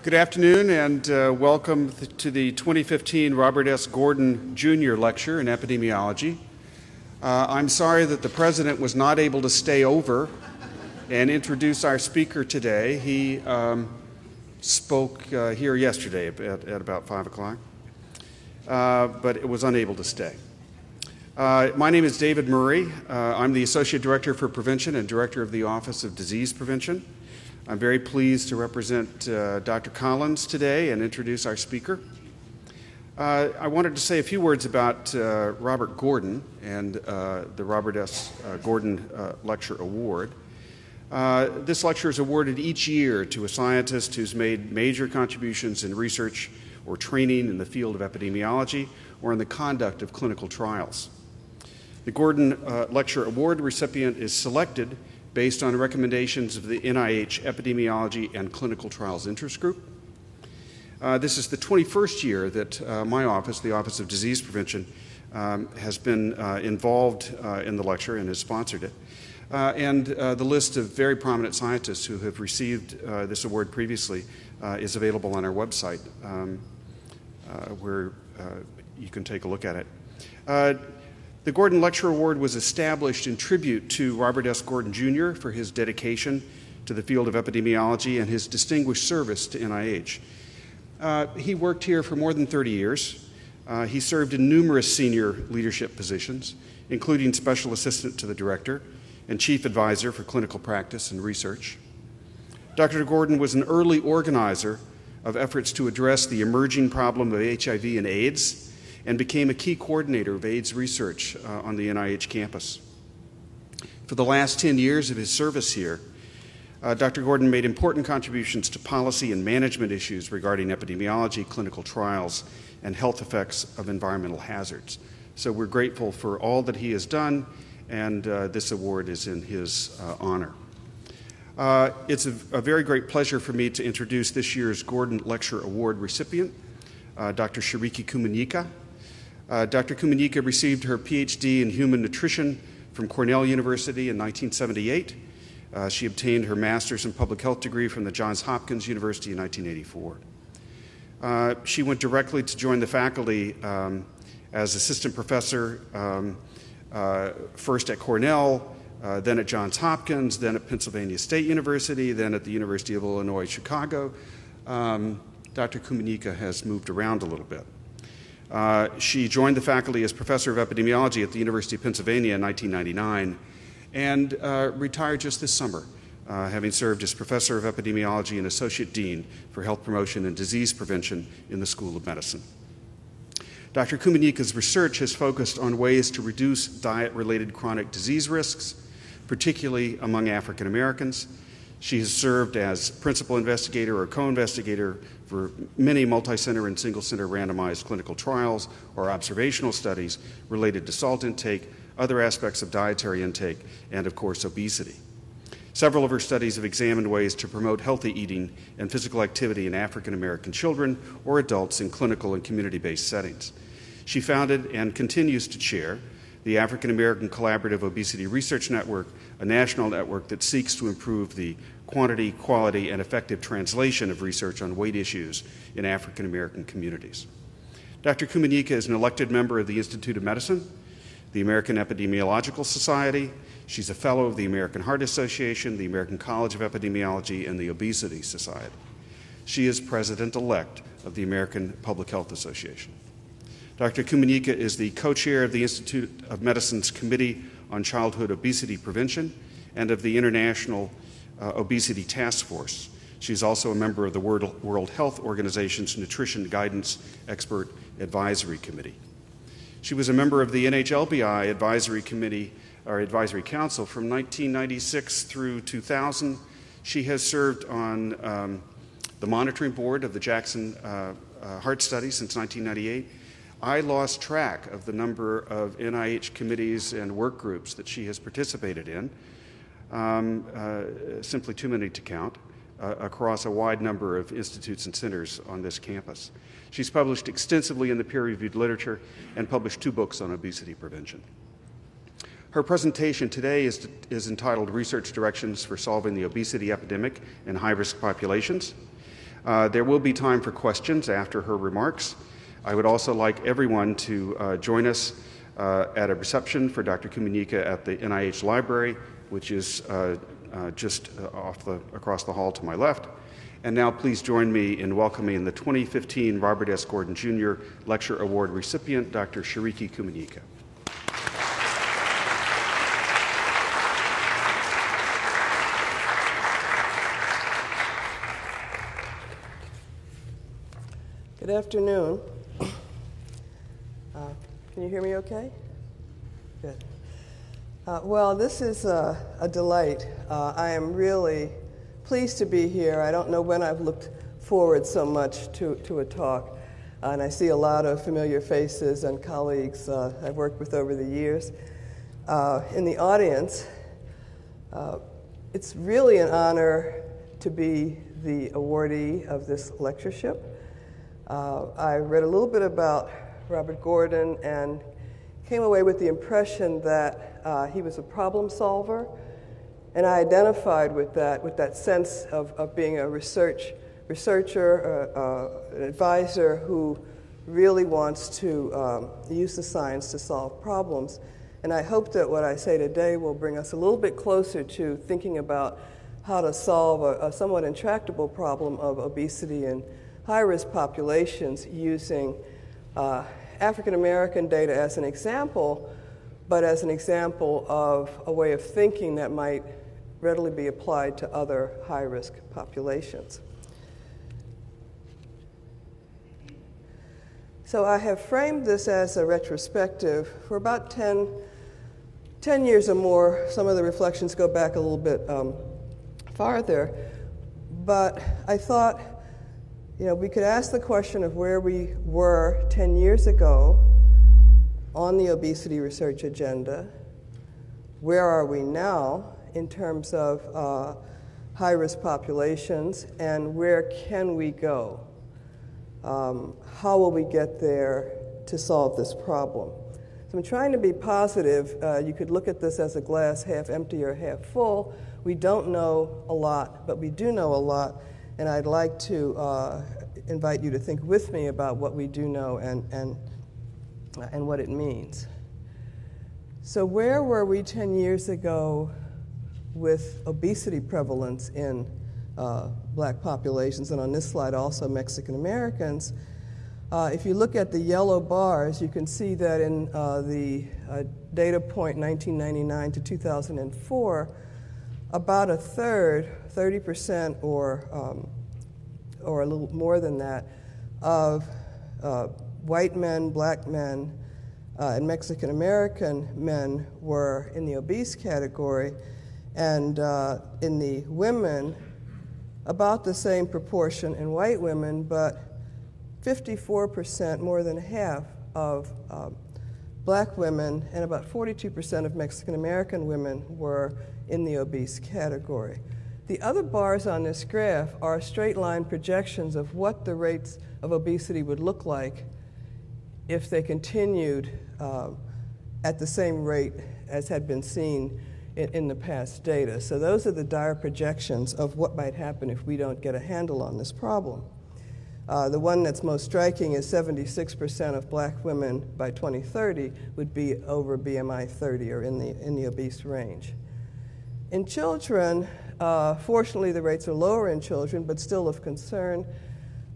Good afternoon and welcome to the 2015 Robert S. Gordon Jr. Lecture in Epidemiology. I'm sorry that the President was not able to stay over and introduce our speaker today. He spoke here yesterday at about 5 o'clock, but it was unable to stay. My name is David Murray. I'm the Associate Director for Prevention and Director of the Office of Disease Prevention. I'm very pleased to represent Dr. Collins today and introduce our speaker. I wanted to say a few words about Robert Gordon and the Robert S. Gordon Lecture Award. This lecture is awarded each year to a scientist who's made major contributions in research or training in the field of epidemiology or in the conduct of clinical trials. The Gordon Lecture Award recipient is selected based on recommendations of the NIH Epidemiology and Clinical Trials Interest Group. This is the 21st year that my office, the Office of Disease Prevention, has been involved in the lecture and has sponsored it. The list of very prominent scientists who have received this award previously is available on our website, where you can take a look at it. The Gordon Lecture Award was established in tribute to Robert S. Gordon Jr. for his dedication to the field of epidemiology and his distinguished service to NIH. He worked here for more than 30 years. He served in numerous senior leadership positions, including Special Assistant to the Director and Chief Advisor for Clinical Practice and Research. Dr. Gordon was an early organizer of efforts to address the emerging problem of HIV and AIDS, and became a key coordinator of AIDS research on the NIH campus. For the last 10 years of his service here, Dr. Gordon made important contributions to policy and management issues regarding epidemiology, clinical trials, and health effects of environmental hazards. So we're grateful for all that he has done, and this award is in his honor. It's a very great pleasure for me to introduce this year's Gordon Lecture Award recipient, Dr. Shariki Kumanyika. Dr. Kumanyika received her PhD in human nutrition from Cornell University in 1978. She obtained her master's in public health degree from the Johns Hopkins University in 1984. She went directly to join the faculty as assistant professor, first at Cornell, then at Johns Hopkins, then at Pennsylvania State University, then at the University of Illinois, Chicago. Dr. Kumanyika has moved around a little bit. She joined the faculty as professor of epidemiology at the University of Pennsylvania in 1999 and retired just this summer, having served as professor of epidemiology and associate dean for health promotion and disease prevention in the School of Medicine. Dr. Kumanyika's research has focused on ways to reduce diet-related chronic disease risks, particularly among African Americans. She has served as principal investigator or co-investigator for many multi-center and single-center randomized clinical trials or observational studies related to salt intake, other aspects of dietary intake, and of course obesity. Several of her studies have examined ways to promote healthy eating and physical activity in African American children or adults in clinical and community-based settings. She founded and continues to chair the African American Collaborative Obesity Research Network, a national network that seeks to improve the quantity, quality, and effective translation of research on weight issues in African American communities. Dr. Kumanyika is an elected member of the Institute of Medicine, the American Epidemiological Society. She's a fellow of the American Heart Association, the American College of Epidemiology, and the Obesity Society. She is president-elect of the American Public Health Association. Dr. Kumanyika is the co-chair of the Institute of Medicine's Committee on Childhood Obesity Prevention and of the International Obesity Task Force. She's also a member of the World Health Organization's Nutrition Guidance Expert Advisory Committee. She was a member of the NHLBI Advisory Committee or Advisory Council from 1996 through 2000. She has served on the monitoring board of the Jackson Heart Study since 1998. I lost track of the number of NIH committees and work groups that she has participated in, simply too many to count, across a wide number of institutes and centers on this campus. She's published extensively in the peer-reviewed literature and published 2 books on obesity prevention. Her presentation today is entitled Research Directions for Solving the Obesity Epidemic in High-Risk Populations. There will be time for questions after her remarks. I would also like everyone to join us at a reception for Dr. Kumanika at the NIH Library, which is just across the hall to my left. And now please join me in welcoming the 2015 Robert S. Gordon Jr. Lecture Award recipient, Dr. Shariki Kumanika. Good afternoon. Can you hear me okay? Good. Well, this is a delight. I am really pleased to be here. I don't know when I've looked forward so much to a talk. And I see a lot of familiar faces and colleagues I've worked with over the years in the audience. It's really an honor to be the awardee of this lectureship. I read a little bit about Robert Gordon and came away with the impression that he was a problem solver, and I identified with that sense of being a researcher, an advisor who really wants to use the science to solve problems. And I hope that what I say today will bring us a little bit closer to thinking about how to solve a somewhat intractable problem of obesity in high-risk populations using African American data as an example, but as an example of a way of thinking that might readily be applied to other high-risk populations. So I have framed this as a retrospective for about 10 years or more. Some of the reflections go back a little bit farther, but I thought, we could ask the question of where we were 10 years ago on the obesity research agenda. Where are we now in terms of high-risk populations, and where can we go? How will we get there to solve this problem? So I'm trying to be positive. You could look at this as a glass half empty or half full. We don't know a lot, but we do know a lot. And I'd like to invite you to think with me about what we do know and what it means. So where were we 10 years ago with obesity prevalence in black populations, and on this slide also Mexican Americans? If you look at the yellow bars, you can see that in the data point 1999 to 2004, about a third, 30% or a little more than that, of white men, black men, and Mexican American men were in the obese category, and in the women, about the same proportion in white women, but 54%, more than half of black women, and about 42% of Mexican American women were in the obese category. The other bars on this graph are straight line projections of what the rates of obesity would look like if they continued at the same rate as had been seen in the past data. So those are the dire projections of what might happen if we don't get a handle on this problem. The one that's most striking is 76% of black women by 2030 would be over BMI 30 or in the obese range. In children, fortunately the rates are lower in children, but still of concern.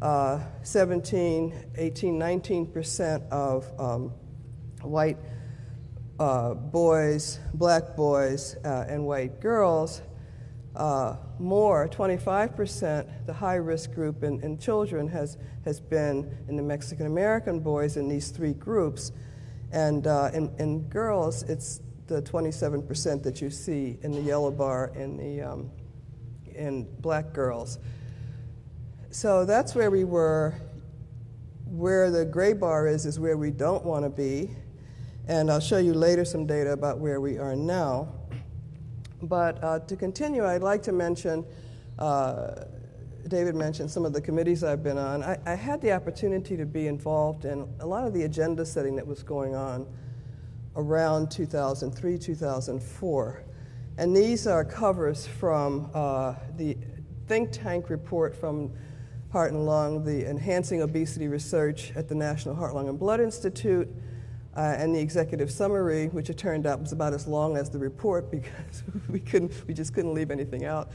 17, 18, 19% of white boys, black boys, and white girls. More, 25%, the high-risk group in children has been in the Mexican American boys in these three groups. And in girls, it's the 27% that you see in the yellow bar in black girls. So that's where we were. Where the gray bar is where we don't want to be. And I'll show you later some data about where we are now. But to continue, I'd like to mention, David mentioned some of the committees I've been on. I had the opportunity to be involved in a lot of the agenda setting that was going on around 2003, 2004. And these are covers from the think tank report from Heart and Lung, the Enhancing Obesity Research at the National Heart, Lung, and Blood Institute, and the executive summary, which it turned out was about as long as the report because we just couldn't leave anything out.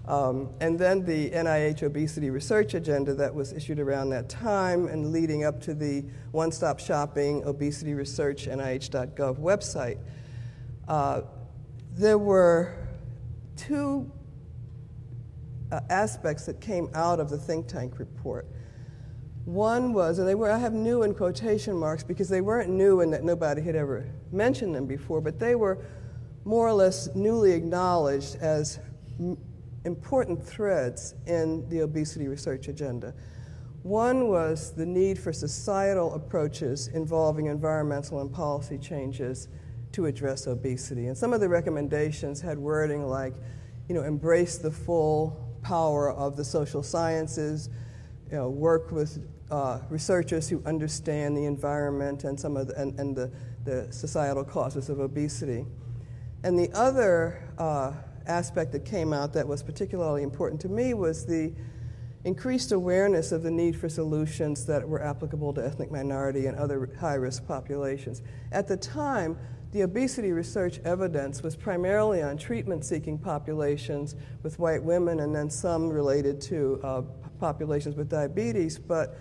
And then the NIH Obesity Research Agenda that was issued around that time and leading up to the one-stop shopping obesity research NIH.gov website. There were two aspects that came out of the think tank report. One was, and I have new in quotation marks because they weren't new in that nobody had ever mentioned them before, but they were more or less newly acknowledged as important threads in the obesity research agenda. One was the need for societal approaches involving environmental and policy changes to address obesity. And some of the recommendations had wording like, embrace the full power of the social sciences, work with researchers who understand the environment and some of the societal causes of obesity. And the other aspect that came out that was particularly important to me was the increased awareness of the need for solutions that were applicable to ethnic minority and other high-risk populations. At the time, the obesity research evidence was primarily on treatment-seeking populations with white women and then some related to populations with diabetes, but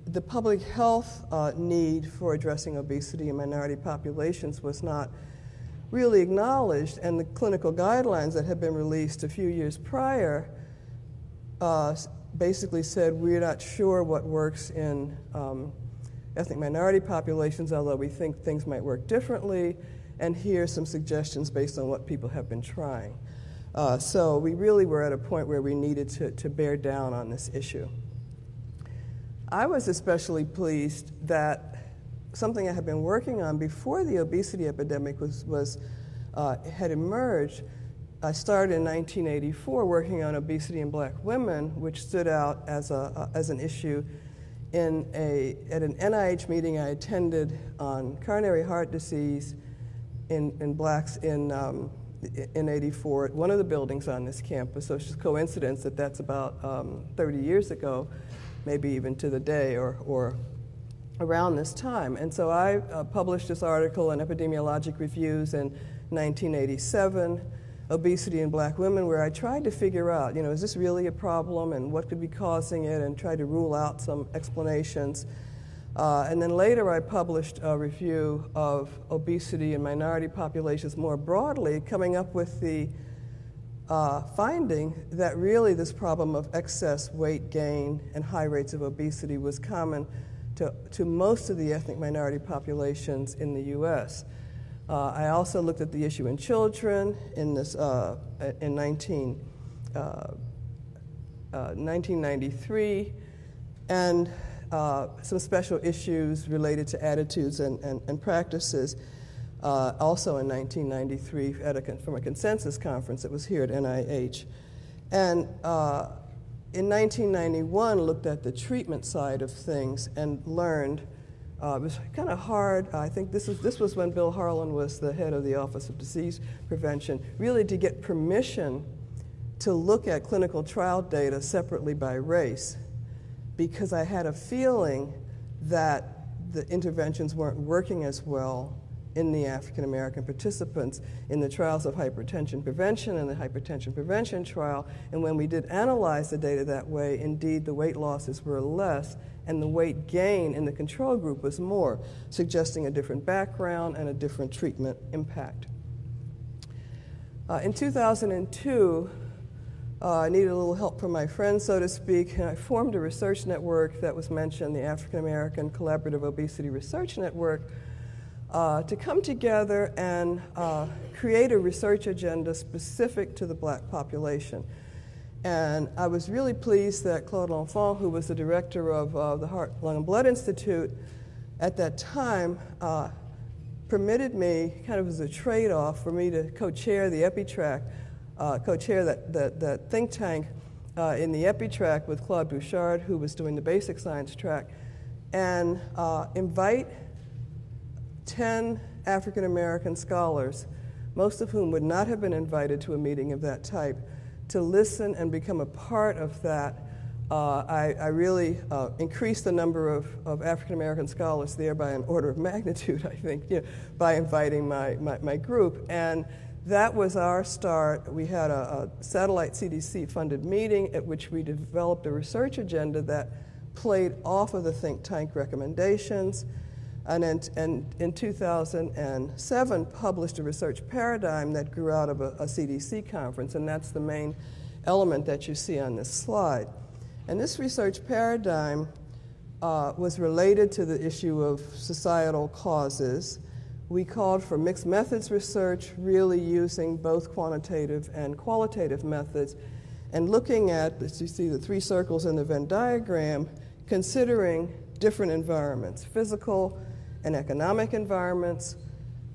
the public health need for addressing obesity in minority populations was not really acknowledged, and the clinical guidelines that had been released a few years prior basically said we're not sure what works in ethnic minority populations, although we think things might work differently, and here's some suggestions based on what people have been trying. So we really were at a point where we needed to bear down on this issue. I was especially pleased that something I had been working on before the obesity epidemic had emerged. I started in 1984 working on obesity in black women, which stood out as an issue at an NIH meeting I attended on coronary heart disease in blacks in 84 at one of the buildings on this campus. So it's just coincidence that that's about 30 years ago, maybe even to the day or around this time. And so I published this article in Epidemiologic Reviews in 1987, Obesity in Black Women, where I tried to figure out, is this really a problem and what could be causing it, and tried to rule out some explanations. And then later I published a review of obesity in minority populations more broadly, coming up with the finding that really this problem of excess weight gain and high rates of obesity was common to most of the ethnic minority populations in the U.S. I also looked at the issue in children in 1993, and some special issues related to attitudes and practices, also in 1993 from a consensus conference that was here at NIH. And in 1991, looked at the treatment side of things and learned it was kind of hard. I think this was when Bill Harlan was the head of the Office of Disease Prevention, really to get permission to look at clinical trial data separately by race, because I had a feeling that the interventions weren't working as well in the African American participants in the trials of hypertension prevention and the hypertension prevention trial. And when we did analyze the data that way, indeed the weight losses were less and the weight gain in the control group was more, suggesting a different background and a different treatment impact. In 2002, I needed a little help from my friends, so to speak, and I formed a research network that was mentioned, the African American Collaborative Obesity Research Network, to come together and create a research agenda specific to the black population. And I was really pleased that Claude L'Enfant, who was the director of the Heart, Lung, and Blood Institute at that time, permitted me, kind of as a trade-off, for me to co-chair the EpiTrack, co-chair that think tank in the EpiTrack with Claude Bouchard, who was doing the basic science track, and invite 10 African American scholars, most of whom would not have been invited to a meeting of that type, to listen and become a part of that I really increased the number of African American scholars there by an order of magnitude, I think, by inviting my group. And that was our start. We had a satellite CDC-funded meeting at which we developed a research agenda that played off of the think tank recommendations. And in 2007, published a research paradigm that grew out of a CDC conference, and that's the main element that you see on this slide. And this research paradigm was related to the issue of societal causes. We called for mixed methods research, really using both quantitative and qualitative methods, and looking at, as you see the three circles in the Venn diagram, considering different environments, physical and economic environments,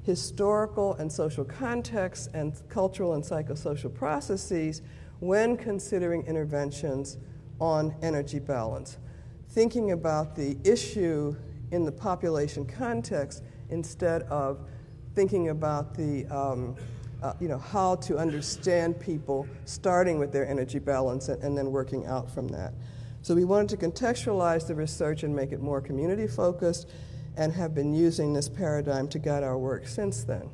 historical and social contexts, and cultural and psychosocial processes when considering interventions on energy balance, thinking about the issue in the population context instead of thinking about the, how to understand people, starting with their energy balance and then working out from that. So we wanted to contextualize the research and make it more community-focused, and have been using this paradigm to guide our work since then.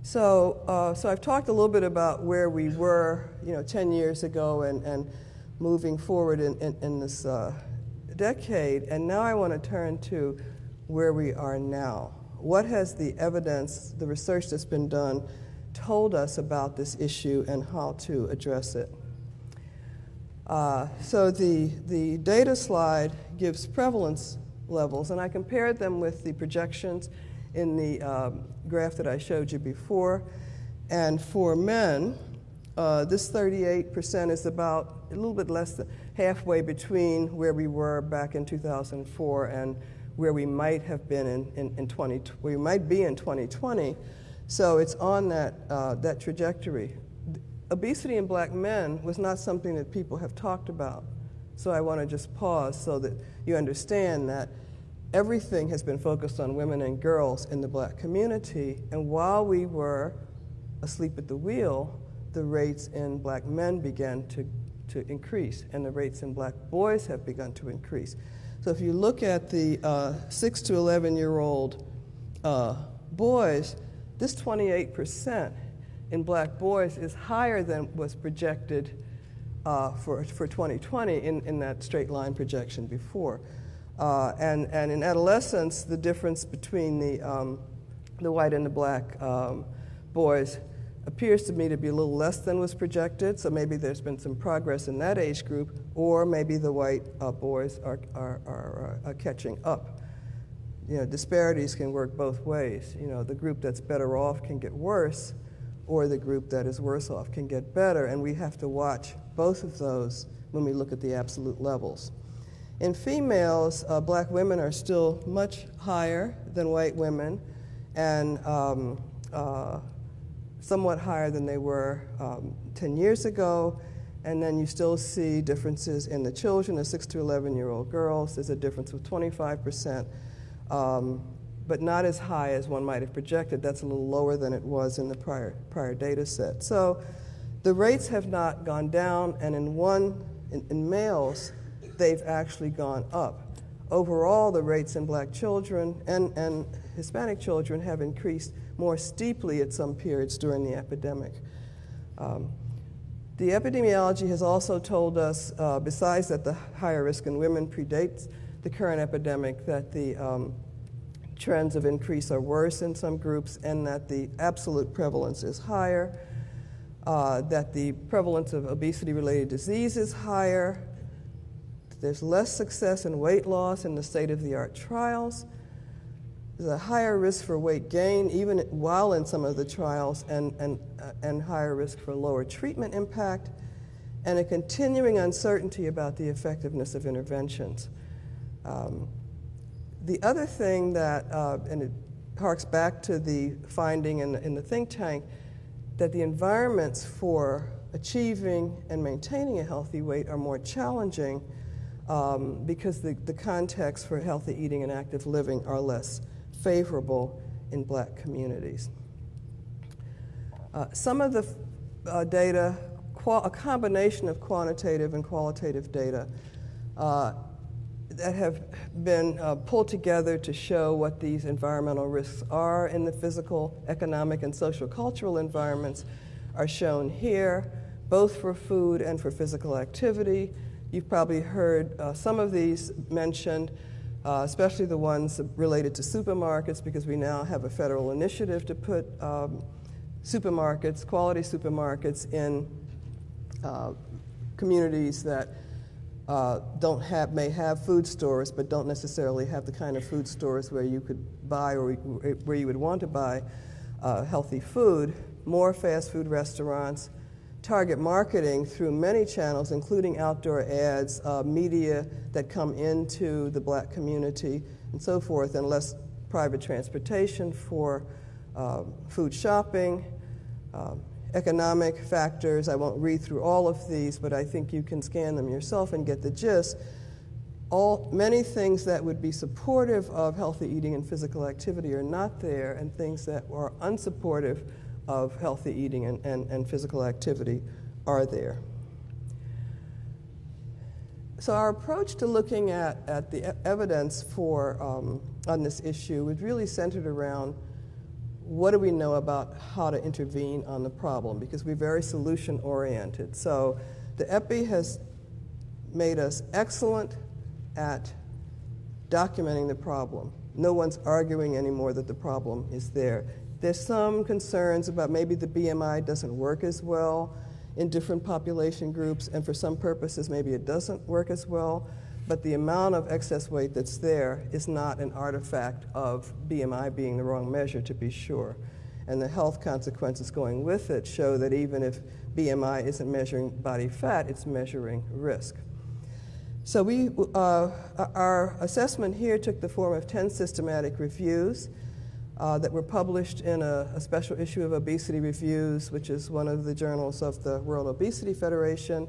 So I've talked a little bit about where we were, 10 years ago and moving forward in this decade, and now I want to turn to where we are now. What has the evidence, the research that's been done, told us about this issue and how to address it? So the data slide gives prevalence levels, and I compared them with the projections in the graph that I showed you before. And for men, this 38% is about a little bit less than halfway between where we were back in 2004 and where we might have been where we might be in 2020. So it's on that trajectory. Obesity in black men was not something that people have talked about. So I want to just pause so that you understand that everything has been focused on women and girls in the black community, and while we were asleep at the wheel, the rates in black men began to increase, and the rates in black boys have begun to increase. So if you look at the 6 to 11-year-old boys, this 28% in black boys is higher than was projected for 2020 in that straight line projection before. And in adolescence, the difference between the white and the black boys appears to me to be a little less than was projected, so maybe there's been some progress in that age group, or maybe the white boys are catching up. Disparities can work both ways. The group that's better off can get worse, or the group that is worse off can get better, and we have to watch both of those when we look at the absolute levels. In females, black women are still much higher than white women, and somewhat higher than they were 10 years ago. And then you still see differences in the children, the 6 to 11-year-old girls. There's a difference of 25%, but not as high as one might have projected. That's a little lower than it was in the prior data set. So the rates have not gone down, and in males, they've actually gone up. Overall, the rates in black children and Hispanic children have increased more steeply at some periods during the epidemic. The epidemiology has also told us, besides that the higher risk in women predates the current epidemic, that the trends of increase are worse in some groups, and that the absolute prevalence is higher, that the prevalence of obesity-related disease is higher. There's less success in weight loss in the state-of-the-art trials. There's a higher risk for weight gain, even while in some of the trials, and higher risk for lower treatment impact, and a continuing uncertainty about the effectiveness of interventions. The other thing that, and it harks back to the finding in the think tank, that the environments for achieving and maintaining a healthy weight are more challenging because the context for healthy eating and active living are less favorable in black communities. Some of the data a combination of quantitative and qualitative data that have been pulled together to show what these environmental risks are in the physical, economic, and social cultural environments are shown here, both for food and for physical activity. You've probably heard some of these mentioned, especially the ones related to supermarkets, because we now have a federal initiative to put supermarkets, quality supermarkets, in communities that may have food stores, but don't necessarily have the kind of food stores where you could buy or where you would want to buy healthy food. More fast food restaurants, target marketing through many channels, including outdoor ads, media that come into the Black community, and so forth, and less private transportation for food shopping, economic factors. I won't read through all of these, but I think you can scan them yourself and get the gist. Many things that would be supportive of healthy eating and physical activity are not there, and things that are unsupportive of healthy eating and physical activity are there. So our approach to looking at the evidence for on this issue was really centered around what do we know about how to intervene on the problem, because we're very solution-oriented. So the EPI has made us excellent at documenting the problem. No one's arguing anymore that the problem is there. There's some concerns about maybe the BMI doesn't work as well in different population groups, and for some purposes maybe it doesn't work as well, but the amount of excess weight that's there is not an artifact of BMI being the wrong measure, to be sure. And the health consequences going with it show that even if BMI isn't measuring body fat, it's measuring risk. So our assessment here took the form of 10 systematic reviews that were published in a special issue of Obesity Reviews, which is one of the journals of the World Obesity Federation.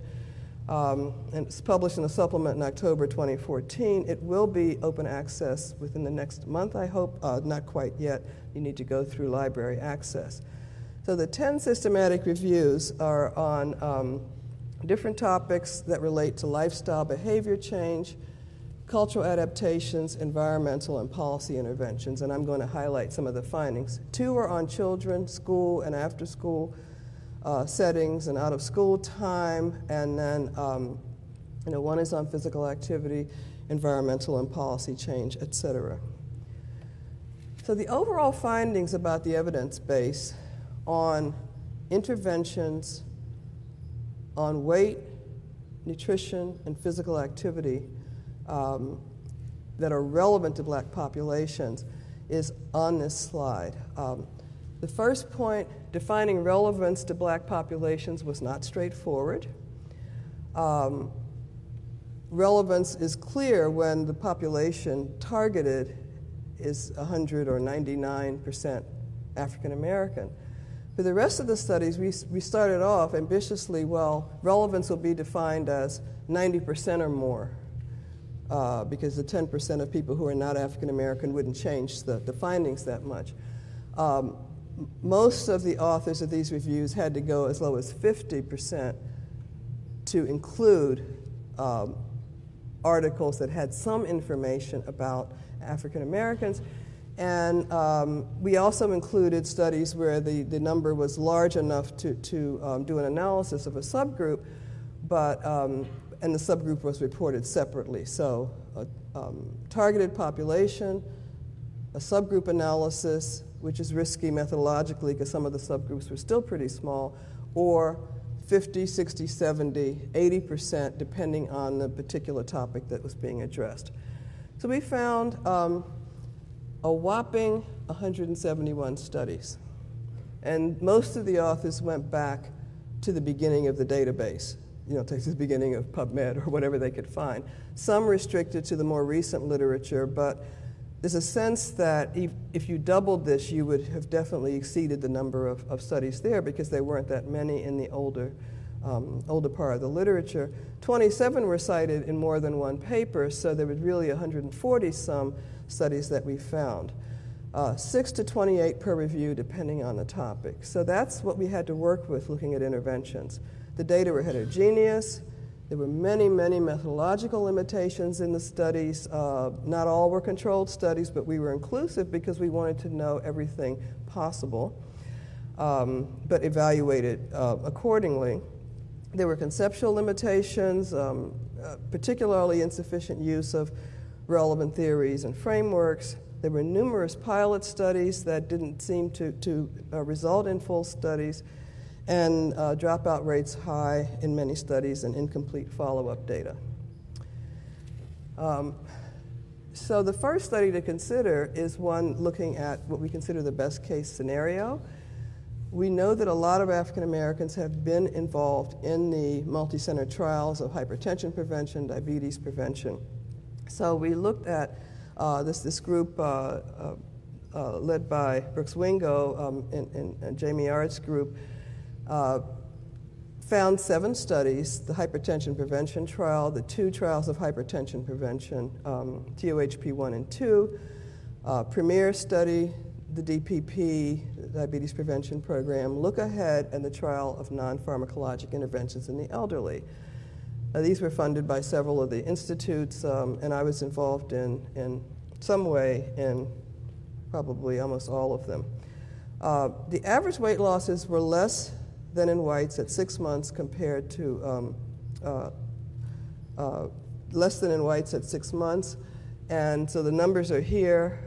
And it's published in a supplement in October 2014. It will be open access within the next month, I hope. Not quite yet. You need to go through library access. So the 10 systematic reviews are on different topics that relate to lifestyle behavior change, cultural adaptations, environmental and policy interventions, and I'm going to highlight some of the findings. 2 are on children, school, and after-school settings and out-of-school time, and then 1 is on physical activity, environmental and policy change, etc. So the overall findings about the evidence base on interventions on weight, nutrition, and physical activity that are relevant to Black populations is on this slide. The first point, defining relevance to Black populations, was not straightforward. Relevance is clear when the population targeted is 100 or 99% African American. For the rest of the studies, we started off ambitiously, well, relevance will be defined as 90% or more, because the 10% of people who are not African American wouldn't change the findings that much. Most of the authors of these reviews had to go as low as 50% to include articles that had some information about African Americans. And we also included studies where the number was large enough to do an analysis of a subgroup, but and the subgroup was reported separately. So targeted population, a subgroup analysis, which is risky methodologically because some of the subgroups were still pretty small, or 50, 60, 70, 80%, depending on the particular topic that was being addressed. So we found a whopping 171 studies. And most of the authors went back to the beginning of the database, to the beginning of PubMed or whatever they could find. Some restricted to the more recent literature, but there's a sense that if you doubled this, you would have definitely exceeded the number of studies there, because there weren't that many in the older part of the literature. 27 were cited in more than one paper, so there were really 140 some studies that we found. 6 to 28 per review, depending on the topic. So that's what we had to work with looking at interventions. The data were heterogeneous. There were many, many methodological limitations in the studies. Not all were controlled studies, but we were inclusive because we wanted to know everything possible, but evaluated accordingly. There were conceptual limitations, particularly insufficient use of relevant theories and frameworks. There were numerous pilot studies that didn't seem to result in full studies, and dropout rates high in many studies and incomplete follow-up data. So the first study to consider is one looking at what we consider the best case scenario. We know that a lot of African Americans have been involved in the multi-center trials of hypertension prevention, diabetes prevention. So we looked at this group led by Brooks Wingo and Jamie Ard's group, found 7 studies: the hypertension prevention trial, the 2 trials of hypertension prevention, TOHP1 and 2, Premier study, the DPP, the Diabetes Prevention Program, Look Ahead, and the trial of non-pharmacologic interventions in the elderly. These were funded by several of the institutes, and I was involved in some way in probably almost all of them. The average weight losses were less than in whites at 6 months compared to less than in whites at 6 months. And so the numbers are here.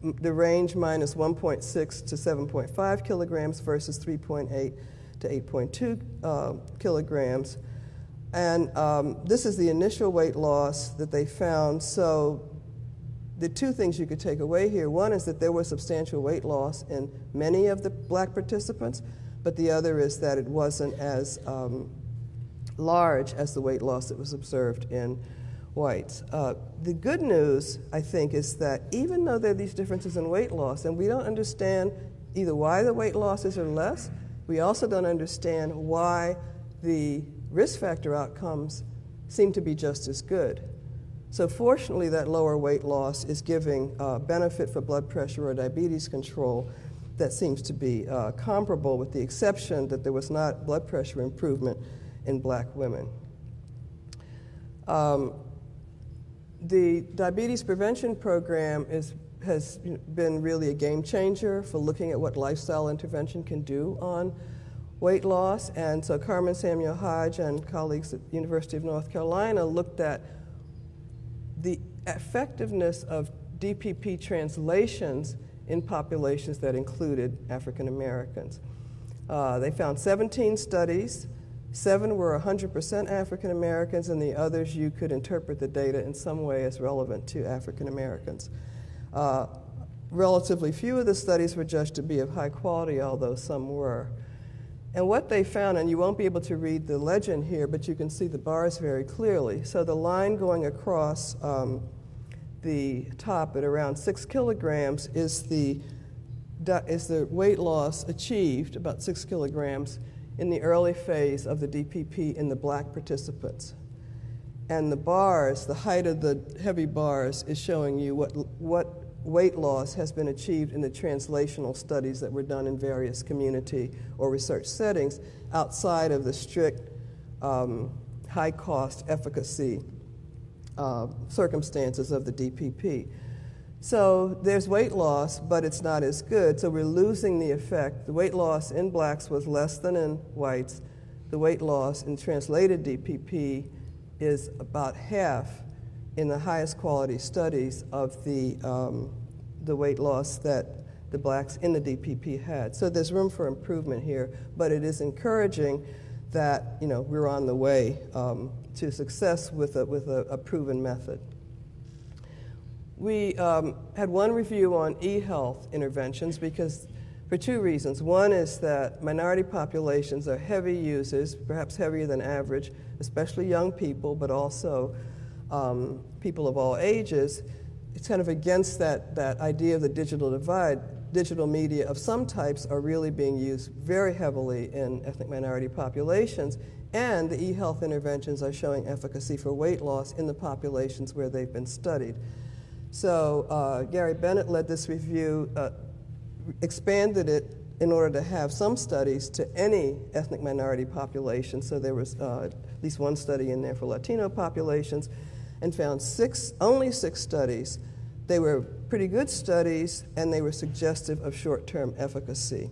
The range minus 1.6 to 7.5 kilograms versus 3.8 to 8.2 kilograms. And this is the initial weight loss that they found. So the 2 things you could take away here: one is that there was substantial weight loss in many of the black participants, but the other is that it wasn't as large as the weight loss that was observed in whites. The good news, I think, is that even though there are these differences in weight loss, and we don't understand either why the weight losses are less, we also don't understand why the risk factor outcomes seem to be just as good. So fortunately, that lower weight loss is giving benefit for blood pressure or diabetes control that seems to be comparable, with the exception that there was not blood pressure improvement in black women. The Diabetes Prevention Program has been really a game changer for looking at what lifestyle intervention can do on weight loss. And so Carmen Samuel Hodge and colleagues at the University of North Carolina looked at the effectiveness of DPP translations in populations that included African Americans. They found 17 studies. 7 were 100% African Americans, and the others you could interpret the data in some way as relevant to African Americans. Relatively few of the studies were judged to be of high quality, although some were. And what they found, and you won't be able to read the legend here, but you can see the bars very clearly. So the line going across the top at around 6 kilograms is the weight loss achieved, about 6 kilograms, in the early phase of the DPP in the black participants. And the bars, the height of the heavy bars, is showing you what weight loss has been achieved in the translational studies that were done in various community or research settings outside of the strict high-cost efficacy circumstances of the DPP. So there's weight loss, but it's not as good, so we're losing the effect. The weight loss in blacks was less than in whites. The weight loss in translated DPP is about half in the highest quality studies of the weight loss that the blacks in the DPP had. So there's room for improvement here, but it is encouraging that we're on the way to success with a proven method. We had one review on e-health interventions for 2 reasons. One is that minority populations are heavy users, perhaps heavier than average, especially young people, but also people of all ages. It's kind of against that idea of the digital divide. Digital media of some types are really being used very heavily in ethnic minority populations, and the e-health interventions are showing efficacy for weight loss in the populations where they've been studied. So Gary Bennett led this review, expanded it in order to have some studies to any ethnic minority population. So there was at least one study in there for Latino populations, and found only six studies. They were pretty good studies, and they were suggestive of short-term efficacy.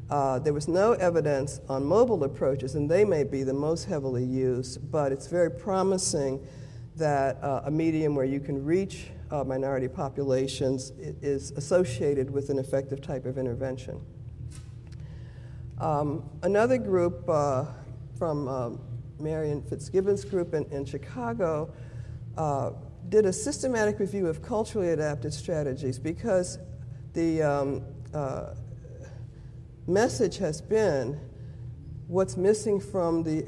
There was no evidence on mobile approaches, and they may be the most heavily used, but it's very promising that a medium where you can reach minority populations is associated with an effective type of intervention. Another group from Marion Fitzgibbon's group in Chicago did a systematic review of culturally adapted strategies, because the message has been what's missing from the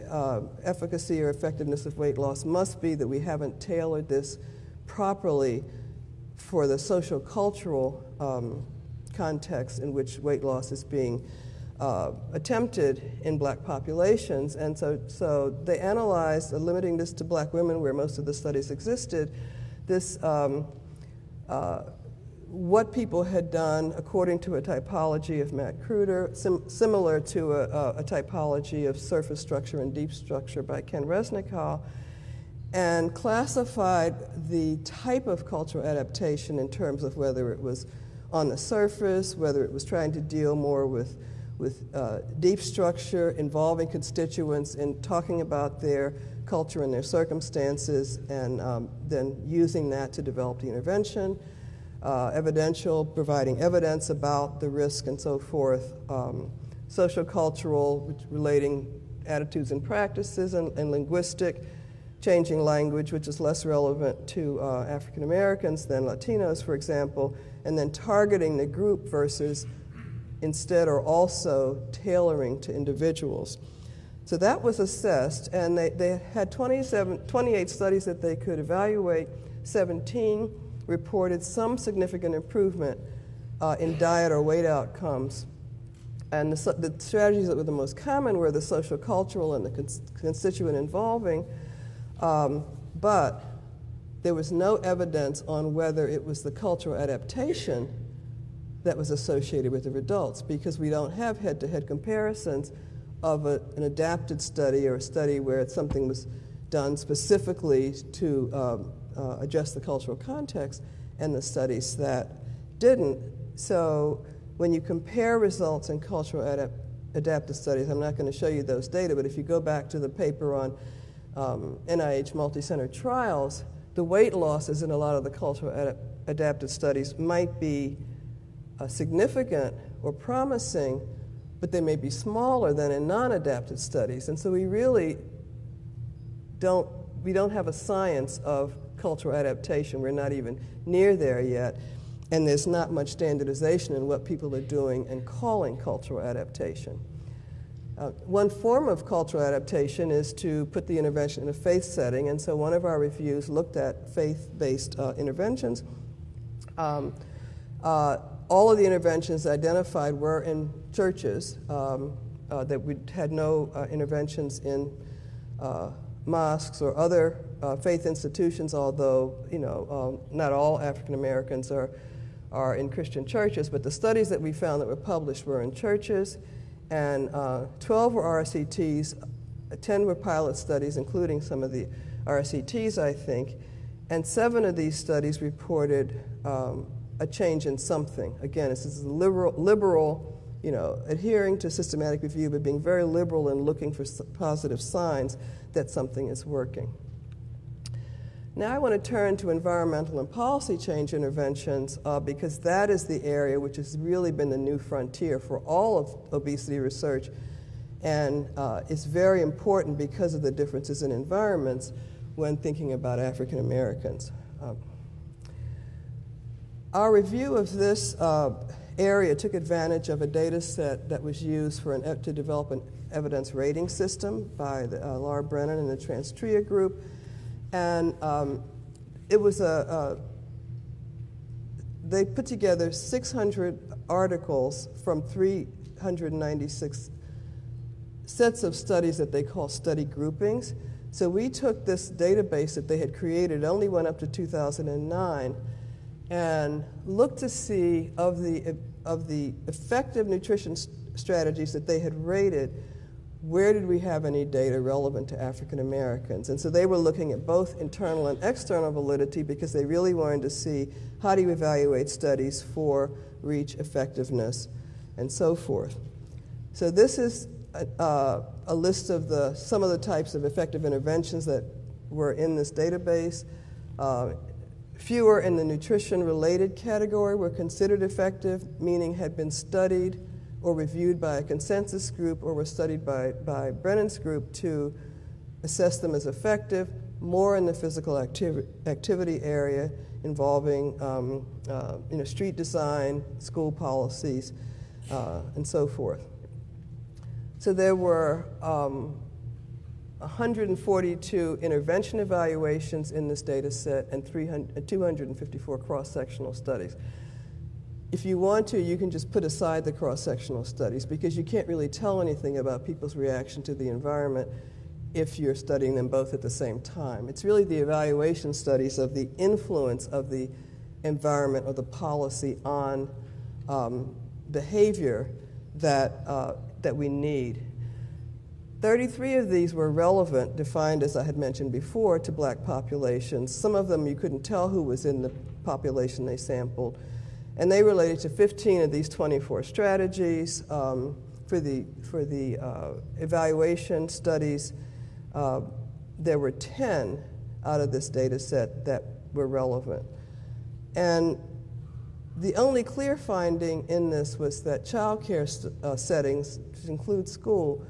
efficacy or effectiveness of weight loss must be that we haven't tailored this properly for the social cultural context in which weight loss is being attempted in black populations. And so they analyzed, limiting this to black women where most of the studies existed, this what people had done according to a typology of Matt Kruder, similar to a typology of surface structure and deep structure by Ken Resnicoff, and classified the type of cultural adaptation in terms of whether it was on the surface, whether it was trying to deal more with deep structure, involving constituents in talking about their culture and their circumstances, and then using that to develop the intervention. Evidential, providing evidence about the risk and so forth. Social cultural, relating attitudes and practices, and linguistic, changing language, which is less relevant to African Americans than Latinos, for example, and then targeting the group versus instead or also tailoring to individuals. So that was assessed, and they had 28 studies that they could evaluate. 17 reported some significant improvement in diet or weight outcomes. And the strategies that were the most common were the social cultural and the constituent involving, but there was no evidence on whether it was the cultural adaptation that was associated with the results, because we don't have head-to-head comparisons of an adapted study or a study where something was done specifically to adjust the cultural context, and the studies that didn't. So when you compare results in cultural adaptive studies, I'm not going to show you those data, but if you go back to the paper on NIH multi-center trials, the weight losses in a lot of the cultural adaptive studies might be significant or promising, but they may be smaller than in non-adaptive studies. And so we really don't have a science of cultural adaptation. We're not even near there yet. And there's not much standardization in what people are doing and calling cultural adaptation. One form of cultural adaptation is to put the intervention in a faith setting, and so one of our reviews looked at faith-based interventions. All of the interventions identified were in churches, that we had no interventions in mosques or other faith institutions, although not all African Americans are in Christian churches, but the studies that we found that were published were in churches, and 12 were RCTs, 10 were pilot studies, including some of the RCTs, I think, and 7 of these studies reported a change in something. Again, this is liberal, adhering to systematic review, but being very liberal in looking for positive signs that something is working. Now I want to turn to environmental and policy change interventions, because that is the area which has really been the new frontier for all of obesity research, and it's very important because of the differences in environments when thinking about African Americans. Our review of this area took advantage of a data set that was used to develop an evidence rating system by Laura Brennan and the Transtria group. And it was they put together 600 articles from 396 sets of studies that they call study groupings. So we took this database that they had created, only went up to 2009, and looked to see of the effective nutrition strategies that they had rated, where did we have any data relevant to African Americans? And so they were looking at both internal and external validity because they really wanted to see how do you evaluate studies for reach effectiveness and so forth. So this is a list of some of the types of effective interventions that were in this database. Fewer in the nutrition-related category were considered effective, meaning had been studied or reviewed by a consensus group or were studied by Brennan's group to assess them as effective. More in the physical activity area involving street design, school policies, and so forth. So there were 142 intervention evaluations in this data set and 254 cross-sectional studies. If you want to, you can just put aside the cross-sectional studies because you can't really tell anything about people's reaction to the environment if you're studying them both at the same time. It's really the evaluation studies of the influence of the environment or the policy on behavior that we need. 33 of these were relevant, defined as I had mentioned before, to black populations. Some of them you couldn't tell who was in the population they sampled. And they related to 15 of these 24 strategies. For the evaluation studies, there were 10 out of this data set that were relevant. And the only clear finding in this was that child care settings, which include school,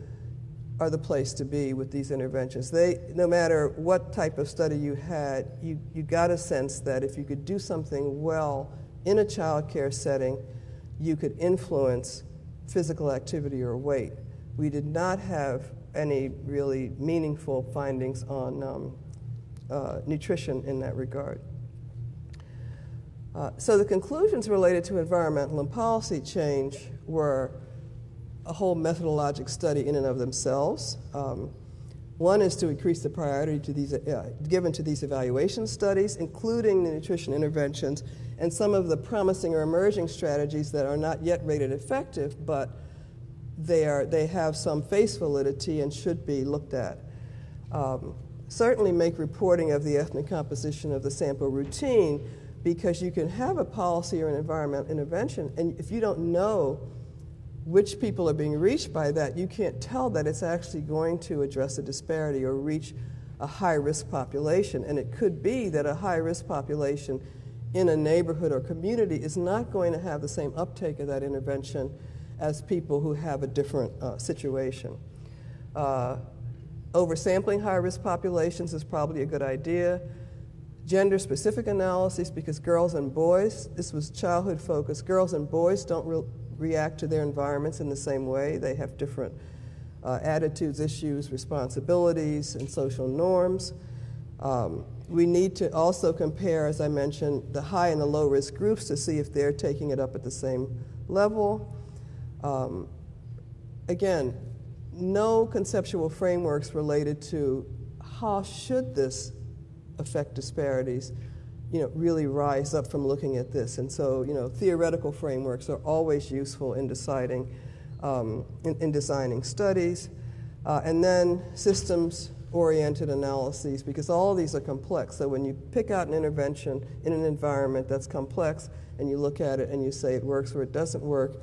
are the place to be with these interventions. No matter what type of study you had, you got a sense that if you could do something well in a child care setting, you could influence physical activity or weight. We did not have any really meaningful findings on nutrition in that regard. So the conclusions related to environmental and policy change were a whole methodologic study in and of themselves. One is to increase the priority to these, given to these evaluation studies, including the nutrition interventions and some of the promising or emerging strategies that are not yet rated effective, but they have some face validity and should be looked at. Certainly make reporting of the ethnic composition of the sample routine, because you can have a policy or an environmental intervention, and if you don't know which people are being reached by that, you can't tell that it's actually going to address a disparity or reach a high-risk population. And it could be that a high-risk population in a neighborhood or community is not going to have the same uptake of that intervention as people who have a different situation. Oversampling high-risk populations is probably a good idea. Gender-specific analyses, because girls and boys, this was childhood-focused, girls and boys don't react to their environments in the same way. They have different attitudes, issues, responsibilities, and social norms. We need to also compare, as I mentioned, the high and the low risk groups to see if they're taking it up at the same level. Again, no conceptual frameworks related to how should this affect disparities, really rise up from looking at this. And so, theoretical frameworks are always useful in deciding, in designing studies. And then systems-oriented analyses, because all of these are complex. So when you pick out an intervention in an environment that's complex and you look at it and you say it works or it doesn't work,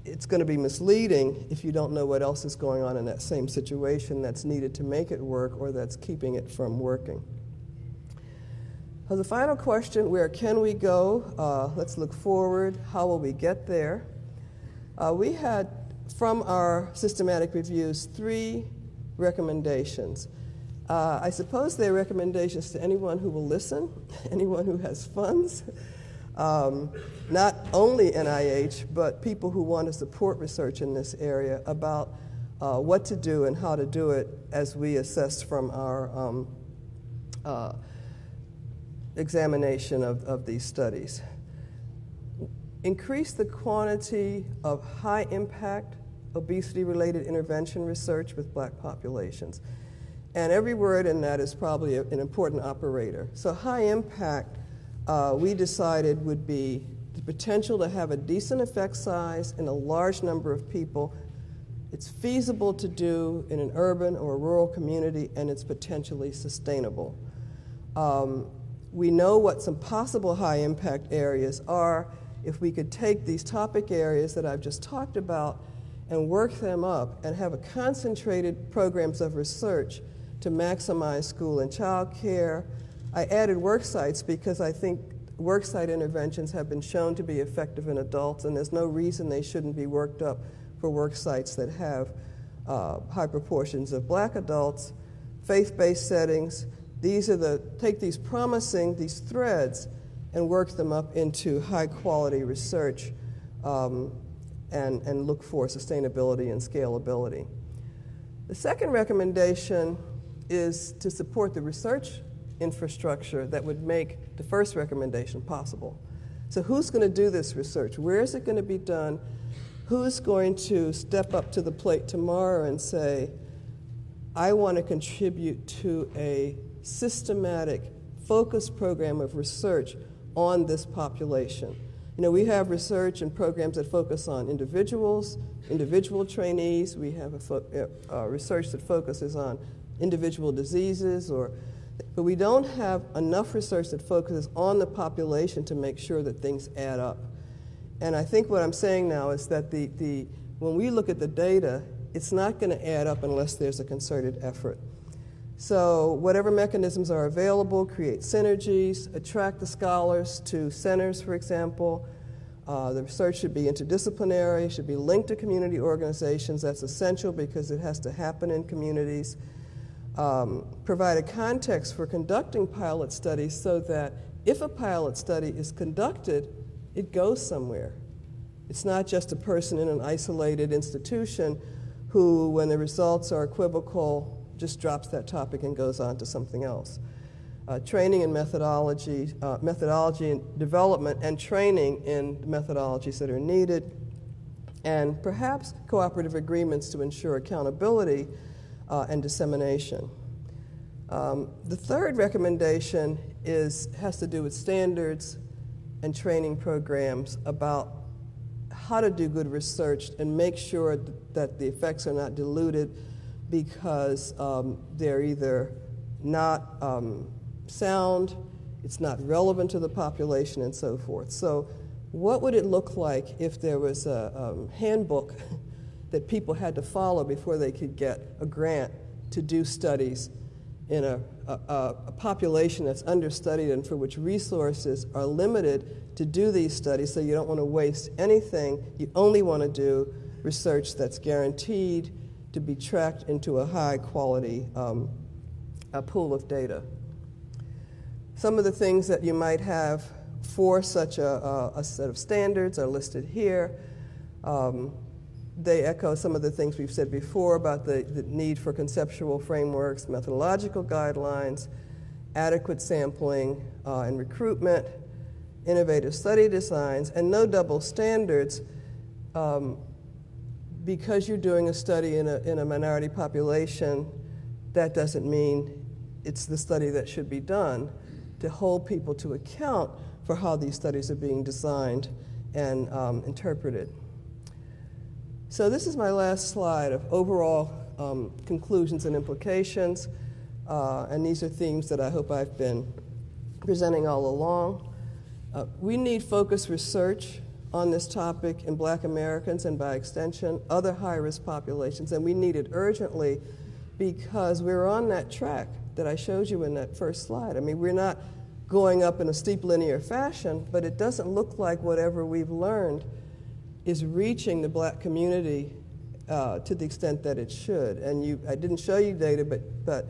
it's going to be misleading if you don't know what else is going on in that same situation that's needed to make it work or that's keeping it from working. So the final question, where can we go? Let's look forward. How will we get there? We had, from our systematic reviews, 3 recommendations. I suppose they're recommendations to anyone who will listen, anyone who has funds, not only NIH, but people who want to support research in this area about what to do and how to do it as we assess from our examination of these studies. Increase the quantity of high-impact obesity-related intervention research with black populations. And every word in that is probably an important operator. So high impact we decided would be the potential to have a decent effect size in a large number of people. It's feasible to do in an urban or a rural community, and it's potentially sustainable. We know what some possible high-impact areas are if we could take these topic areas that I've just talked about and work them up and have a concentrated programs of research to maximize school and child care. I added work sites because I think worksite interventions have been shown to be effective in adults, and there's no reason they shouldn't be worked up for work sites that have high proportions of black adults. Faith-based settings, take these threads and work them up into high quality research and look for sustainability and scalability. The second recommendation is to support the research infrastructure that would make the first recommendation possible. So who's going to do this research? Where is it going to be done? Who's going to step up to the plate tomorrow and say, I want to contribute to a systematic, focused program of research on this population? You know, we have research and programs that focus on individuals, individual trainees. We have research that focuses on individual diseases, but we don't have enough research that focuses on the population to make sure that things add up. And I think what I'm saying now is that when we look at the data, it's not going to add up unless there's a concerted effort. So whatever mechanisms are available, create synergies, attract the scholars to centers, for example. The research should be interdisciplinary, should be linked to community organizations. That's essential because it has to happen in communities. Provide a context for conducting pilot studies so that if a pilot study is conducted, it goes somewhere. It's not just a person in an isolated institution who, when the results are equivocal, just drops that topic and goes on to something else. Training and methodology and development and training in the methodologies that are needed, and perhaps cooperative agreements to ensure accountability and dissemination. The third recommendation has to do with standards and training programs about how to do good research and make sure that the effects are not diluted because they're either not sound, it's not relevant to the population, and so forth. So what would it look like if there was a handbook that people had to follow before they could get a grant to do studies in a population that's understudied and for which resources are limited to do these studies, so you don't want to waste anything. You only want to do research that's guaranteed to be tracked into a high-quality pool of data. Some of the things that you might have for such a set of standards are listed here. They echo some of the things we've said before about the need for conceptual frameworks, methodological guidelines, adequate sampling and recruitment, innovative study designs, and no double standards. Because you're doing a study in a minority population, that doesn't mean it's the study that should be done. To hold people to account for how these studies are being designed and interpreted. So this is my last slide of overall conclusions and implications, and these are themes that I hope I've been presenting all along. We need focused research on this topic in Black Americans and, by extension, other high-risk populations, and we need it urgently because we're on that track that I showed you in that first slide. I mean, we're not going up in a steep linear fashion, but it doesn't look like whatever we've learned is reaching the Black community to the extent that it should. And I didn't show you data, but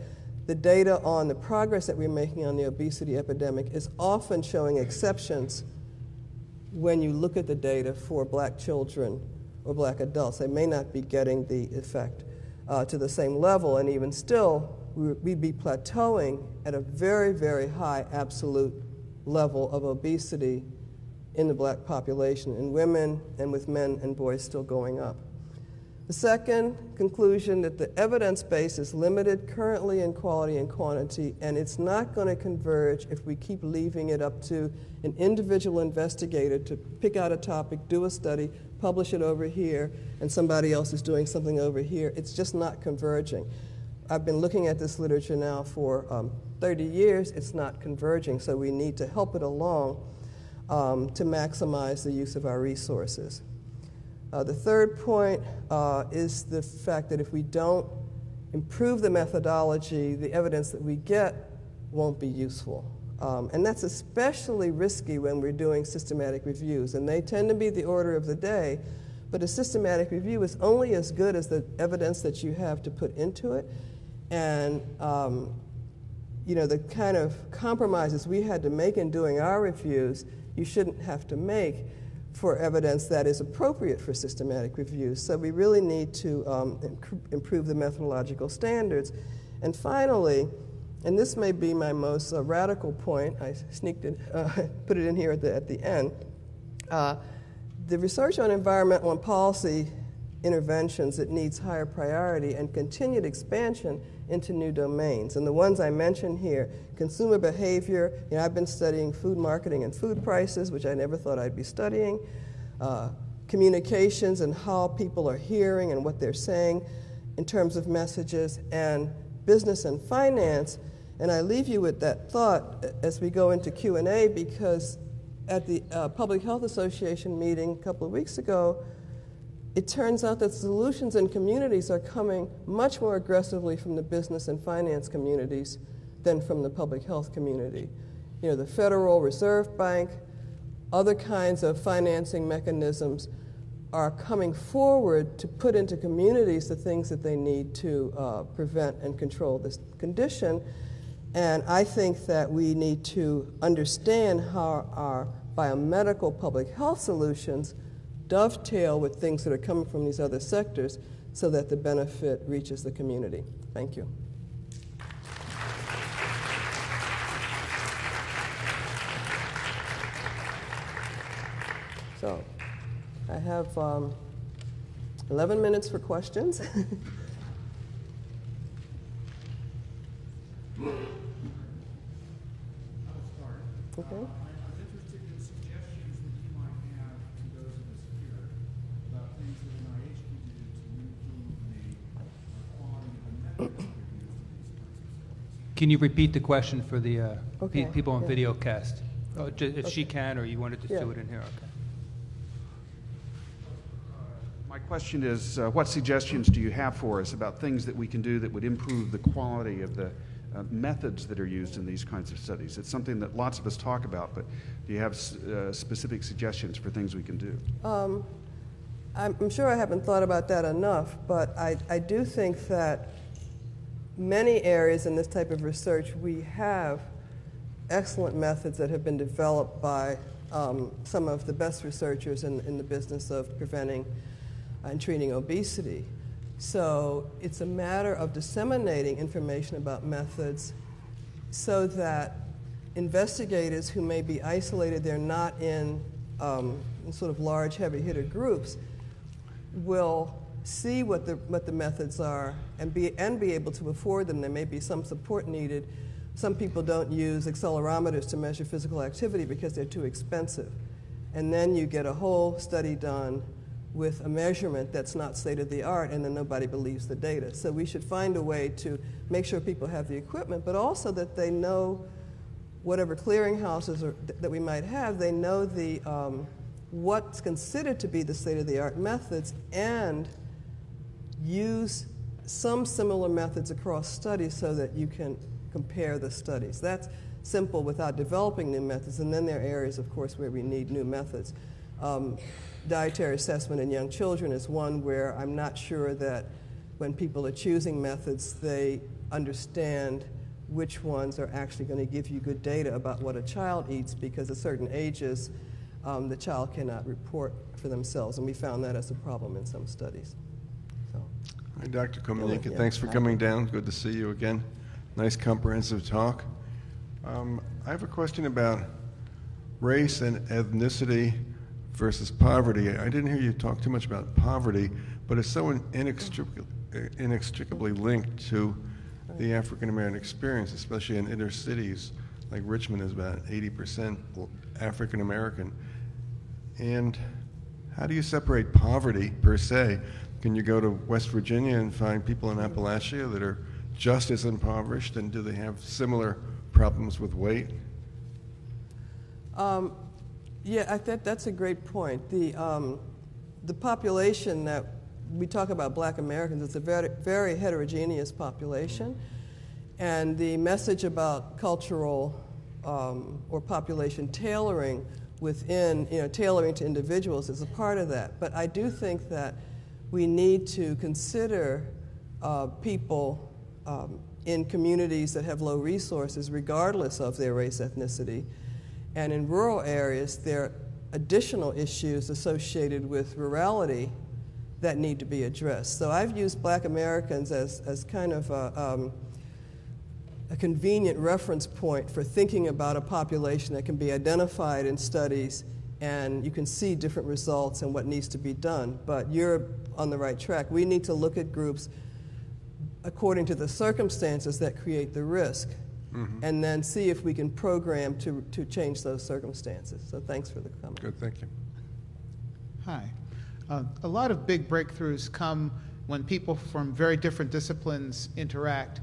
the data on the progress that we're making on the obesity epidemic is often showing exceptions when you look at the data for Black children or Black adults. They may not be getting the effect to the same level, and even still, we'd be plateauing at a very, very high absolute level of obesity in the Black population, in women and with men and boys still going up. The second conclusion, that the evidence base is limited currently in quality and quantity, and it's not going to converge if we keep leaving it up to an individual investigator to pick out a topic, do a study, publish it over here, and somebody else is doing something over here. It's just not converging. I've been looking at this literature now for 30 years. It's not converging, so we need to help it along to maximize the use of our resources. The third point is the fact that if we don't improve the methodology, the evidence that we get won't be useful. And that's especially risky when we're doing systematic reviews, and they tend to be the order of the day, but a systematic review is only as good as the evidence that you have to put into it. And the kind of compromises we had to make in doing our reviews, you shouldn't have to make for evidence that is appropriate for systematic reviews. So we really need to improve the methodological standards. And finally, and this may be my most radical point, I sneaked it, put it in here at the end, the research on environmental and policy interventions, it needs higher priority and continued expansion into new domains. And the ones I mentioned here, consumer behavior, I've been studying food marketing and food prices, which I never thought I'd be studying, communications and how people are hearing and what they're saying in terms of messages, and business and finance. And I leave you with that thought as we go into Q&A, because at the Public Health Association meeting a couple of weeks ago, it turns out that solutions in communities are coming much more aggressively from the business and finance communities than from the public health community. The Federal Reserve Bank, other kinds of financing mechanisms are coming forward to put into communities the things that they need to prevent and control this condition. And I think that we need to understand how our biomedical public health solutions dovetail with things that are coming from these other sectors so that the benefit reaches the community. Thank you. So I have 11 minutes for questions. Okay. I was interested in suggestions that you might have to those of us here about things that NIH can do to improve the quality of the methods that are used in these kinds of studies. Can you repeat the question for the Okay, people on yeah. video cast? If she can, or you wanted to do it in here? Okay. My question is, what suggestions do you have for us about things that we can do that would improve the quality of the methods that are used in these kinds of studies? It's something that lots of us talk about, but do you have specific suggestions for things we can do? I'm sure I haven't thought about that enough, but I do think that many areas in this type of research, we have excellent methods that have been developed by some of the best researchers in the business of preventing and treating obesity. So it's a matter of disseminating information about methods so that investigators who may be isolated, they're not in sort of large, heavy hitter groups, will see what the methods are and be able to afford them. There may be some support needed. Some people don't use accelerometers to measure physical activity because they're too expensive. And then you get a whole study done with a measurement that's not state-of-the-art, and then nobody believes the data. So we should find a way to make sure people have the equipment, but also that they know whatever clearinghouses that we might have, they know the what's considered to be the state-of-the-art methods and use some similar methods across studies so that you can compare the studies. That's simple without developing new methods, and then there are areas, of course, where we need new methods. Dietary assessment in young children is one where I'm not sure that when people are choosing methods, they understand which ones are actually going to give you good data about what a child eats, because at certain ages, the child cannot report for themselves, and we found that as a problem in some studies. So. Hi, Dr. Komenica. Yeah. Thanks for coming down. Good to see you again. Nice comprehensive talk. I have a question about race and ethnicity versus poverty. I didn't hear you talk too much about poverty, but it's so inextricably linked to the African American experience, especially in inner cities. Like Richmond is about 80% African American. And how do you separate poverty per se? Can you go to West Virginia and find people in Appalachia that are just as impoverished, and do they have similar problems with weight? Yeah, I think that's a great point. The population that we talk about, Black Americans, it's a very, very heterogeneous population, and the message about cultural or population tailoring within, tailoring to individuals is a part of that. But I do think that we need to consider people in communities that have low resources, regardless of their race, ethnicity. And in rural areas, there are additional issues associated with rurality that need to be addressed. So I've used Black Americans as kind of a convenient reference point for thinking about a population that can be identified in studies, and you can see different results and what needs to be done. But you're on the right track. We need to look at groups according to the circumstances that create the risk, and then see if we can program to change those circumstances. So thanks for the comment. Good, thank you. Hi. A lot of big breakthroughs come when people from very different disciplines interact.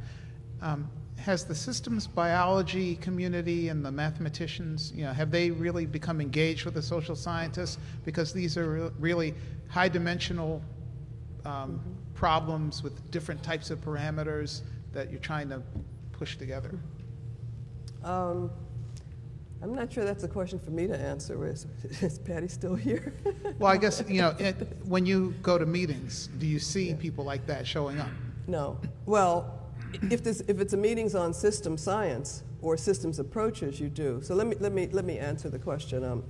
Has the systems biology community and the mathematicians, have they really become engaged with the social scientists? Because these are really high-dimensional problems with different types of parameters that you're trying to push together. I'm not sure that's a question for me to answer. Is Patty still here? Well, I guess, when you go to meetings, do you see people like that showing up? No. Well, if it's a meetings on system science or systems approaches, you do. So let me answer the question.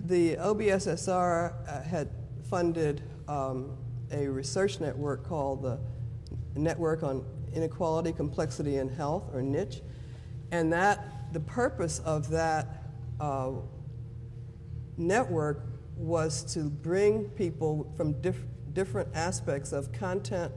The OBSSR had funded a research network called the Network on Inequality, Complexity, and Health, or NICH, and the purpose of that network was to bring people from different aspects of content,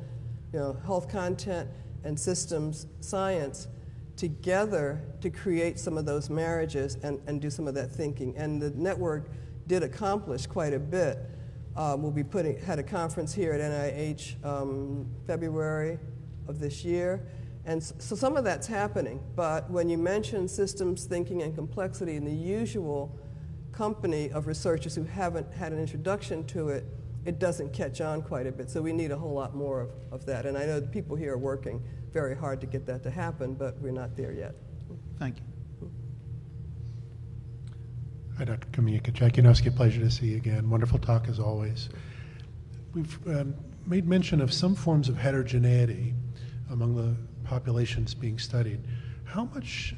health content and systems science together to create some of those marriages and do some of that thinking. And the network did accomplish quite a bit. We'll be had a conference here at NIH February of this year. And so some of that's happening, but when you mention systems thinking and complexity in the usual company of researchers who haven't had an introduction to it, it doesn't catch on quite a bit. So we need a whole lot more of that. And I know the people here are working very hard to get that to happen, but we're not there yet. Thank you. Hi, Dr. Kumanika. Jack Yanowski, pleasure to see you again. Wonderful talk as always. We've made mention of some forms of heterogeneity among the populations being studied. How much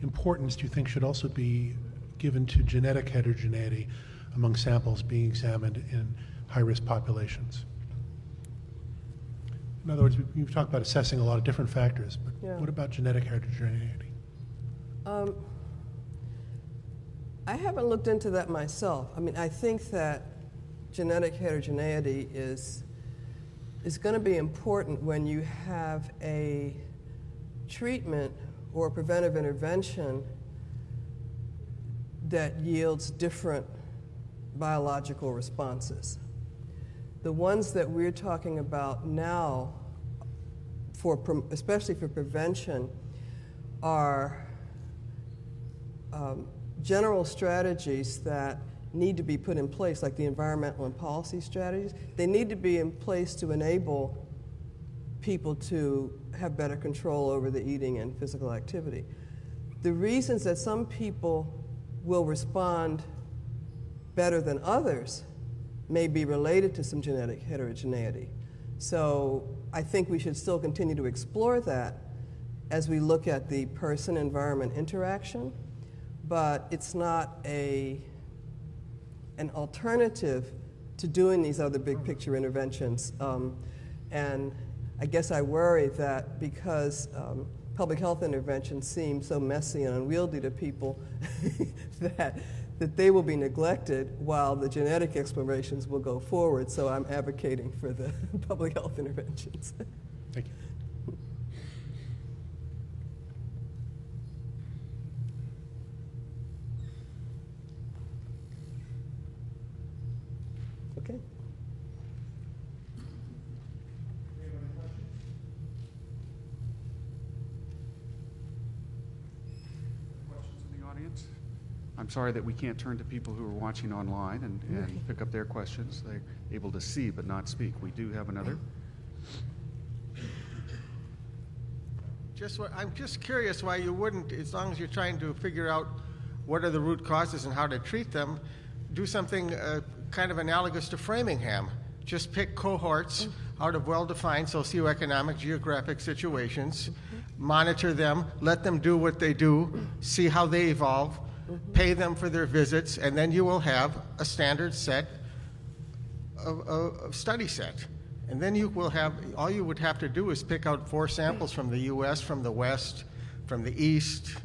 importance do you think should also be given to genetic heterogeneity among samples being examined in high-risk populations? In other words, you've talked about assessing a lot of different factors, but what about genetic heterogeneity? I haven't looked into that myself. I mean, I think that genetic heterogeneity is going to be important when you have a treatment or preventive intervention that yields different biological responses. The ones that we're talking about now, especially for prevention, are general strategies that need to be put in place, like the environmental and policy strategies. They need to be in place to enable people to have better control over the eating and physical activity. The reasons that some people will respond better than others may be related to some genetic heterogeneity. So I think we should still continue to explore that as we look at the person-environment interaction, but it's not an alternative to doing these other big picture interventions. And I guess I worry that because public health interventions seem so messy and unwieldy to people that that they will be neglected while the genetic explorations will go forward. So I'm advocating for the public health interventions. Thank you. Okay. Questions in the audience? I'm sorry that we can't turn to people who are watching online and pick up their questions. They're able to see but not speak. We do have another. I'm just curious why you wouldn't, as long as you're trying to figure out what are the root causes and how to treat them, do something kind of analogous to Framingham. Just pick cohorts out of well-defined socioeconomic, geographic situations, monitor them, let them do what they do, see how they evolve, pay them for their visits, and then you will have a standard set of study set. And then you will have, all you would have to do is pick out 4 samples from the U.S., from the West, from the East,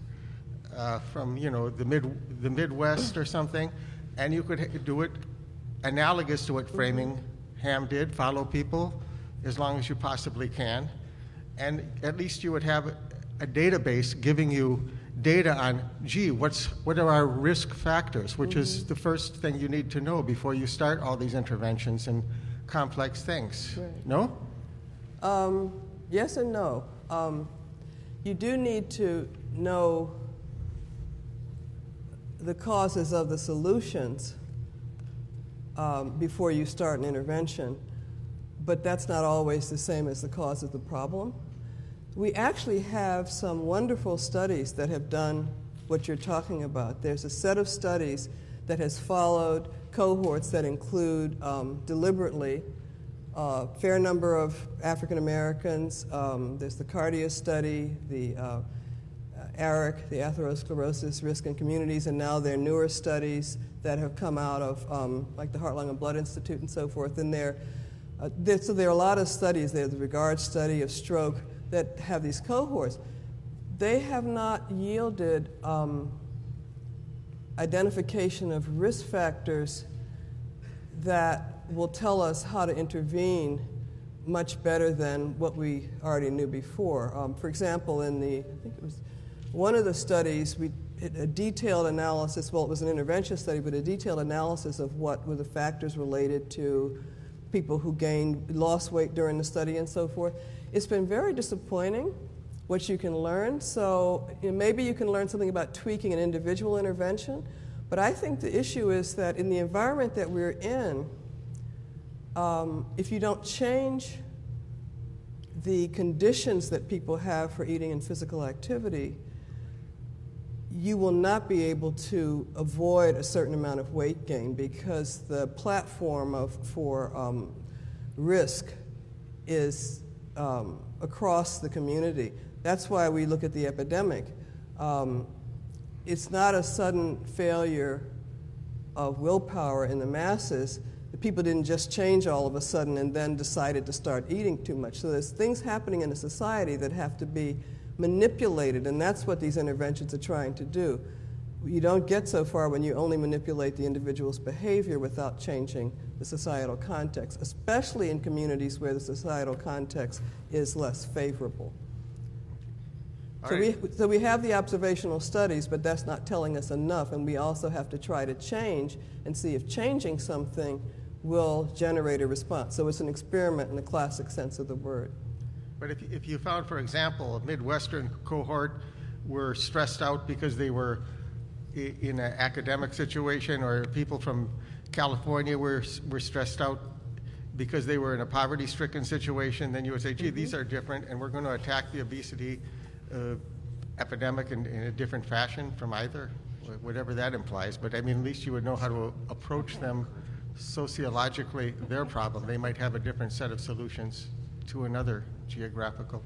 from the Midwest or something, and you could do it analogous to what Framingham did, follow people as long as you possibly can, and at least you would have a database giving you data on, gee, what are our risk factors, which is the first thing you need to know before you start all these interventions and complex things. Right. No? Yes and no. You do need to know the causes of the solutions before you start an intervention, but that's not always the same as the cause of the problem. We actually have some wonderful studies that have done what you're talking about. There's a set of studies that has followed cohorts that include deliberately a fair number of African Americans. There's the Cardia study, the ARIC, the Atherosclerosis Risk in Communities, and now there are newer studies that have come out of like the Heart, Lung, and Blood Institute and so forth. And so there are a lot of studies. There's the REGARD study of stroke that have these cohorts. They have not yielded identification of risk factors that will tell us how to intervene much better than what we already knew before. For example, I think it was one of the studies, we did a detailed analysis, well, it was an intervention study, but a detailed analysis of what were the factors related to people who lost weight during the study and so forth. It's been very disappointing what you can learn. So maybe you can learn something about tweaking an individual intervention, but I think the issue is that in the environment that we're in, if you don't change the conditions that people have for eating and physical activity, you will not be able to avoid a certain amount of weight gain because the platform for risk is across the community. That's why we look at the epidemic. It's not a sudden failure of willpower in the masses. The people didn't just change all of a sudden and then decided to start eating too much. So there's things happening in a society that have to be manipulated, and that's what these interventions are trying to do. You don't get so far when you only manipulate the individual's behavior without changing the societal context, especially in communities where the societal context is less favorable. So we have the observational studies, but that's not telling us enough, and we also have to try to change and see if changing something will generate a response. So it's an experiment in the classic sense of the word. But if you found, for example, a Midwestern cohort were stressed out because they were in an academic situation, or people from California were stressed out because they were in a poverty-stricken situation, then you would say, gee, these are different, and we're going to attack the obesity epidemic in a different fashion from either, whatever that implies. But I mean, at least you would know how to approach them sociologically, their problem. They might have a different set of solutions to another geographical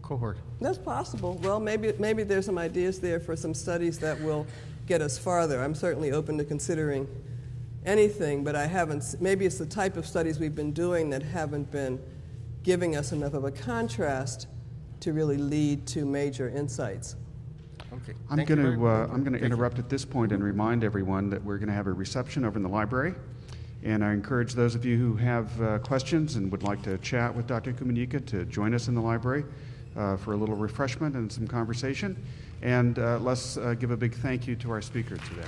cohort. That's possible. Well, maybe there's some ideas there for some studies that will get us farther. I'm certainly open to considering anything, but maybe it's the type of studies we've been doing that haven't been giving us enough of a contrast to really lead to major insights. Okay. I'm Thank you going very much. to interrupt at this point and remind everyone that we're going to have a reception over in the library. And I encourage those of you who have questions and would like to chat with Dr. Kumanika to join us in the library for a little refreshment and some conversation. And let's give a big thank you to our speaker today.